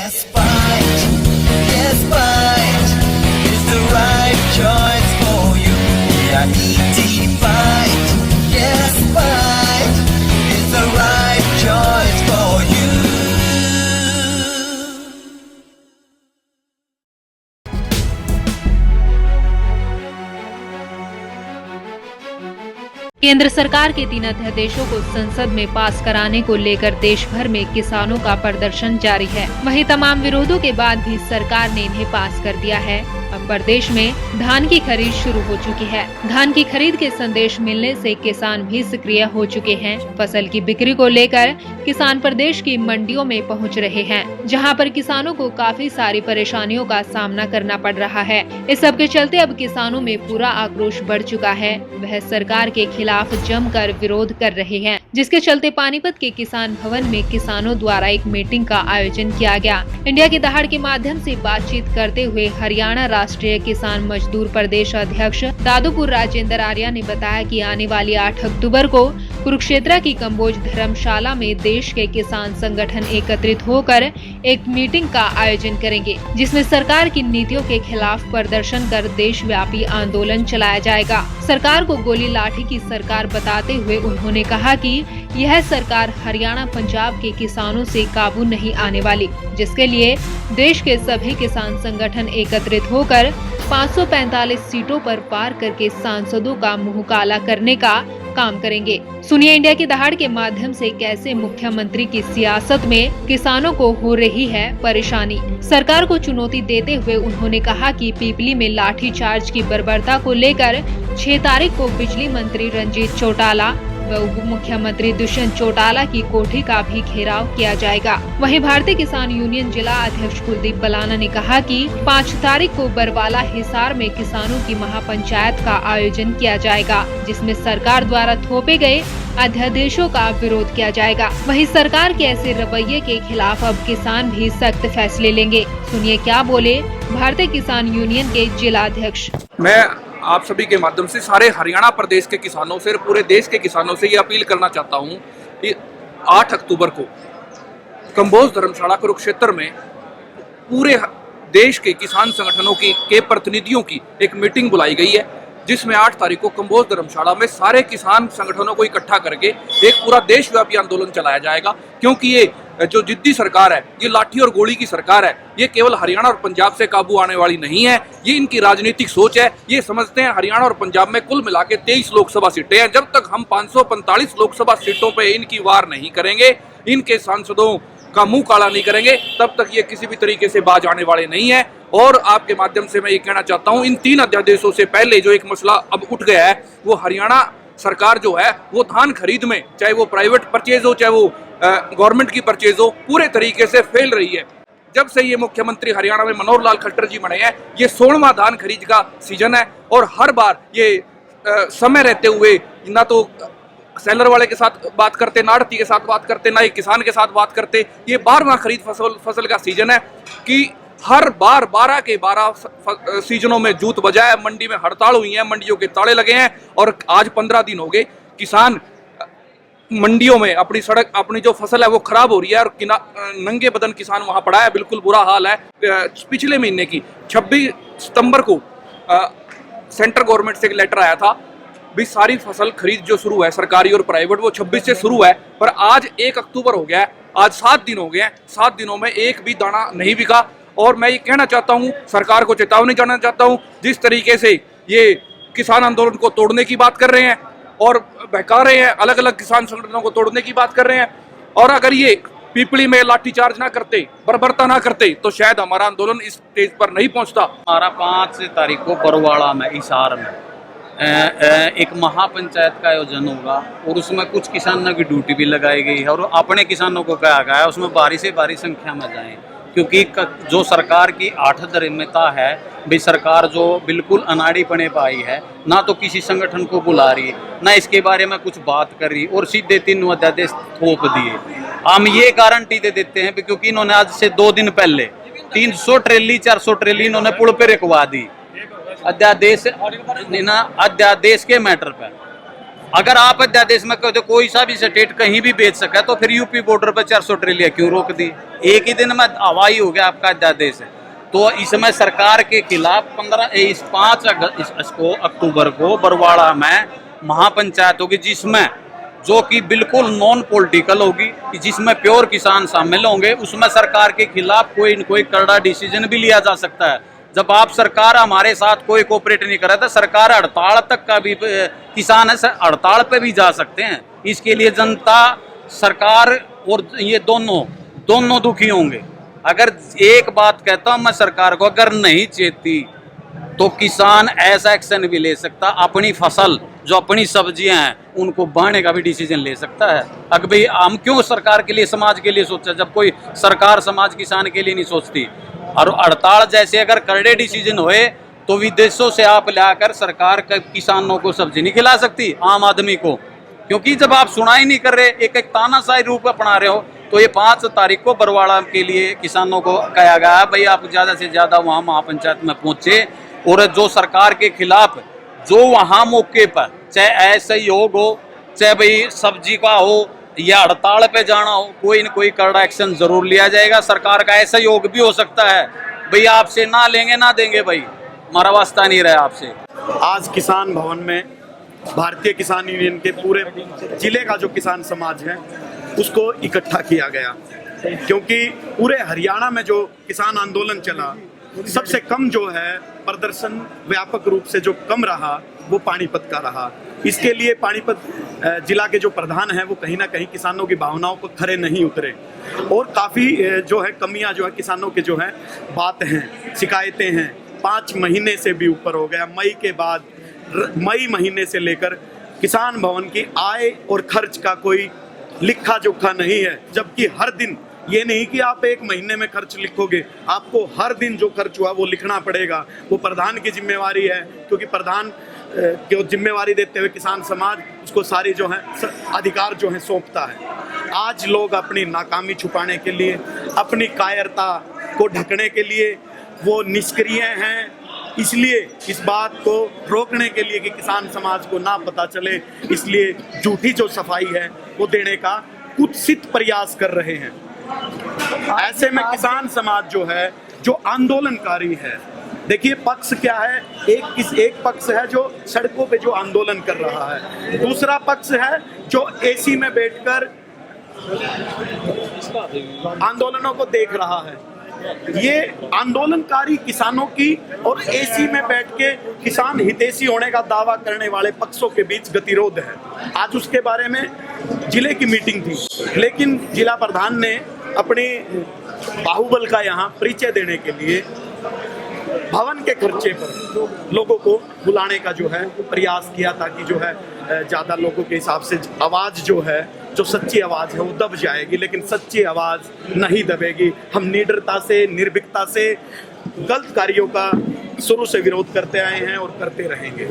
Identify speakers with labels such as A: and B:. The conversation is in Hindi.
A: Yes, fight is the right choice for you. Yeah, fight. Yes, fight is the right choice for you.
B: केंद्र सरकार के 3 अध्यादेशों को संसद में पास कराने को लेकर देश भर में किसानों का प्रदर्शन जारी है। वहीं तमाम विरोधों के बाद भी सरकार ने इन्हें पास कर दिया है। अब प्रदेश में धान की खरीद शुरू हो चुकी है। धान की खरीद के संदेश मिलने से किसान भी सक्रिय हो चुके हैं। फसल की बिक्री को लेकर किसान प्रदेश की मंडियों में पहुंच रहे हैं, जहां पर किसानों को काफी सारी परेशानियों का सामना करना पड़ रहा है। इस सब के चलते अब किसानों में पूरा आक्रोश बढ़ चुका है। वह सरकार के खिलाफ जमकर विरोध कर रहे हैं, जिसके चलते पानीपत के किसान भवन में किसानों द्वारा एक मीटिंग का आयोजन किया गया। इंडिया की दहाड़ के माध्यम से बातचीत करते हुए हरियाणा राष्ट्रीय किसान मजदूर प्रदेश अध्यक्ष दादूपुर राजेंद्र आर्या ने बताया कि आने वाली 8 अक्टूबर को कुरुक्षेत्र की कम्बोज धर्मशाला में देश के किसान संगठन एकत्रित होकर एक मीटिंग का आयोजन करेंगे, जिसमें सरकार की नीतियों के खिलाफ प्रदर्शन कर देशव्यापी आंदोलन चलाया जाएगा। सरकार को गोली लाठी की सरकार बताते हुए उन्होंने कहा कि यह सरकार हरियाणा पंजाब के किसानों से काबू नहीं आने वाली, जिसके लिए देश के सभी किसान संगठन एकत्रित होकर 545 सीटों पर पार करके सांसदों का मुंह काला करने का काम करेंगे। सुनिए इंडिया की दहाड़ के माध्यम से कैसे मुख्यमंत्री की सियासत में किसानों को हो रही है परेशानी। सरकार को चुनौती देते हुए उन्होंने कहा कि पीपली में लाठी चार्ज की बर्बरता को लेकर 6 तारीख को बिजली मंत्री रंजीत चौटाला व उप मुख्यमंत्री दुष्यंत चौटाला की कोठी का भी घेराव किया जाएगा। वहीं भारतीय किसान यूनियन जिला अध्यक्ष कुलदीप बलाना ने कहा कि 5 तारीख को बरवाला हिसार में किसानों की महापंचायत का आयोजन किया जाएगा, जिसमें सरकार द्वारा थोपे गए अध्यादेशों का विरोध किया जाएगा। वहीं सरकार के ऐसे रवैये के खिलाफ अब किसान भी सख्त फैसले लेंगे। सुनिए क्या बोले भारतीय किसान यूनियन के जिला अध्यक्ष।
C: मैं आप सभी के माध्यम से सारे हरियाणा प्रदेश के किसानों से, पूरे देश के किसानों से ये अपील करना चाहता हूँ कि 8 अक्टूबर को कम्बोज धर्मशाला कुरुक्षेत्र में पूरे देश के किसान संगठनों के प्रतिनिधियों की एक मीटिंग बुलाई गई है, जिसमें 8 तारीख को कम्बोज धर्मशाला में सारे किसान संगठनों को इकट्ठा करके एक पूरा देशव्यापी आंदोलन चलाया जाएगा। क्योंकि ये जो जिद्दी सरकार है, ये लाठी और गोली की सरकार है, ये केवल हरियाणा और पंजाब से काबू आने वाली नहीं है। ये इनकी राजनीतिक सोच है। ये समझते हैं हरियाणा और पंजाब में कुल मिला के 23 लोकसभा सीटें हैं। जब तक हम 545 लोकसभा सीटों पे इनकी वार नहीं करेंगे, इनके सांसदों का मुंह काला नहीं करेंगे, तब तक ये किसी भी तरीके से बाज आने वाले नहीं है। और आपके माध्यम से मैं ये कहना चाहता हूँ, इन 3 अध्यादेशों से पहले जो एक मसला अब उठ गया है, वो हरियाणा सरकार जो है वो धान खरीद में, चाहे वो प्राइवेट परचेज हो चाहे वो गवर्नमेंट की परचेज हो, पूरे तरीके से फेल रही है। जब से ये मुख्यमंत्री हरियाणा में मनोहर लाल खट्टर जी बने हैं, ये 16वां धान खरीद का सीजन है और हर बार ये समय रहते हुए ना तो सेलर वाले के साथ बात करते, ना आड़ती के साथ बात करते, ना ही किसान के साथ बात करते। ये 12वां खरीद फसल का सीजन है कि हर बार 12 के 12 सीजनों में जूत बजा है। मंडी में हड़ताल हुई है, मंडियों के ताले लगे हैं और आज 15 दिन हो गए किसान मंडियों में अपनी जो फसल है वो खराब हो रही है और नंगे बदन किसान वहां पड़ा है। बिल्कुल बुरा हाल है। पिछले महीने की 26 सितंबर को सेंट्रल गवर्नमेंट से एक लेटर आया था भी सारी फसल खरीद जो शुरू है सरकारी और प्राइवेट, वो 26 से शुरू है, पर आज 1 अक्टूबर हो गया है, आज 7 दिन हो गए हैं। 7 दिनों में एक भी दाना नहीं बिका। और मैं ये कहना चाहता हूँ, सरकार को चेतावनी जाना चाहता हूँ, जिस तरीके से ये किसान आंदोलन को तोड़ने की बात कर रहे हैं और बहका रहे हैं, अलग अलग किसान संगठनों को तोड़ने की बात कर रहे हैं, और अगर ये पीपली में लाठीचार्ज ना करते, बर्बरता ना करते, तो शायद हमारा आंदोलन इस स्टेज पर नहीं पहुंचता।
D: हमारा 5 तारीख को बरवाड़ा में हिसार में एक महापंचायत का आयोजन होगा और उसमें कुछ किसानों की ड्यूटी भी लगाई गई है और अपने किसानों को कहा गया है उसमें भारी से भारी संख्या में जाएं, क्योंकि जो सरकार की 8 धर्मिता है भाई, सरकार जो बिल्कुल अनाड़ी पने पाई है, ना तो किसी संगठन को बुला रही है, ना इसके बारे में कुछ बात कर रही, और सीधे 3 अध्यादेश थोप दिए। हम ये गारंटी दे देते हैं क्योंकि इन्होंने आज से 2 दिन पहले 300 ट्रेली 400 ट्रेली इन्होंने पुल पे रखवा दी अध्यादेश के मैटर पर। अगर आप अध्यादेश में कहते कोई सा भी स्टेट कहीं भी बेच सका तो फिर यूपी बॉर्डर पर 400 ट्रिलियन क्यों रोक दी? एक ही दिन में हवाई हो गया आपका अध्यादेश है। तो इसमें सरकार के खिलाफ 5 अक्टूबर को बरवाड़ा में महापंचायत होगी, जिसमें जो कि बिल्कुल नॉन पॉलिटिकल होगी, जिसमें प्योर किसान शामिल होंगे। उसमें सरकार के खिलाफ कोई न कोई कड़ा डिसीजन भी लिया जा सकता है। जब आप सरकार हमारे साथ कोई कोऑपरेट नहीं कर रहा था, सरकार हड़ताल तक का भी किसान है हड़ताल पे भी जा सकते हैं। इसके लिए जनता, सरकार और ये दोनों दुखी होंगे। अगर एक बात कहता हूं मैं सरकार को, अगर नहीं चेती तो किसान ऐसा एक्शन भी ले सकता, अपनी फसल जो अपनी सब्जियां हैं उनको बांटने का भी डिसीजन ले सकता है। अगर भाई हम क्यों सरकार के लिए, समाज के लिए सोचा, जब कोई सरकार समाज किसान के लिए नहीं सोचती। और हड़ताल जैसे अगर करड़े डिसीजन हुए तो विदेशों से आप लाकर सरकार किसानों को सब्जी नहीं खिला सकती, आम आदमी को, क्योंकि जब आप सुनाई नहीं कर रहे, एक तानाशाही रूप अपना रहे हो। तो ये 5 तारीख को बरवाड़ा के लिए किसानों को कहा गया है भाई आप ज़्यादा से ज़्यादा वहाँ महापंचायत में पहुँचे और जो सरकार के खिलाफ जो वहाँ मौके पर चाहे असहयोग हो, चाहे भाई सब्जी का हो या हड़ताल पे जाना हो, कोई न कोई कड़ा एक्शन जरूर लिया जाएगा। सरकार का असहयोग भी हो सकता है, भाई आपसे ना लेंगे ना देंगे, भाई हमारा वास्ता नहीं रहा आपसे।
E: आज किसान भवन में भारतीय किसान यूनियन के पूरे जिले का जो किसान समाज है उसको इकट्ठा किया गया, क्योंकि पूरे हरियाणा में जो किसान आंदोलन चला सबसे कम जो है प्रदर्शन व्यापक रूप से जो कम रहा वो पानीपत का रहा। इसके लिए पानीपत जिला के जो प्रधान हैं वो कहीं ना कहीं किसानों की भावनाओं पर खरे नहीं उतरे और काफ़ी जो है कमियां जो है किसानों के जो है बात हैं, शिकायतें हैं, 5 महीने से भी ऊपर हो गया। मई के बाद मई महीने से लेकर किसान भवन की आय और खर्च का कोई लिखा जोखा नहीं है, जबकि हर दिन ये नहीं कि आप एक महीने में खर्च लिखोगे, आपको हर दिन जो खर्च हुआ वो लिखना पड़ेगा। वो प्रधान की जिम्मेवारी है, क्योंकि प्रधान को जिम्मेवारी देते हुए किसान समाज उसको सारी जो है अधिकार जो है सौंपता है। आज लोग अपनी नाकामी छुपाने के लिए, अपनी कायरता को ढकने के लिए वो निष्क्रिय हैं। इसलिए इस बात को रोकने के लिए कि किसान समाज को ना पता चले, इसलिए झूठी जो सफाई है वो देने का कुत्सित प्रयास कर रहे हैं। ऐसे में किसान समाज जो है, जो आंदोलनकारी है, देखिए पक्ष क्या है, एक पक्ष है जो सड़कों पे जो आंदोलन कर रहा है, दूसरा पक्ष है जो एसी में बैठकर आंदोलनों को देख रहा है। ये आंदोलनकारी किसानों की और एसी में बैठ के किसान हितैषी होने का दावा करने वाले पक्षों के बीच गतिरोध है। आज उसके बारे में जिले की मीटिंग थी, लेकिन जिला प्रधान ने अपनी बाहुबल का यहाँ परिचय देने के लिए भवन के खर्चे पर लोगों को बुलाने का जो है प्रयास किया, ताकि जो है ज़्यादा लोगों के हिसाब से आवाज़ जो है, जो सच्ची आवाज़ है वो दब जाएगी, लेकिन सच्ची आवाज़ नहीं दबेगी। हम निडरता से, निर्भीकता से गलत कार्यों का शुरू से विरोध करते आए हैं और करते रहेंगे।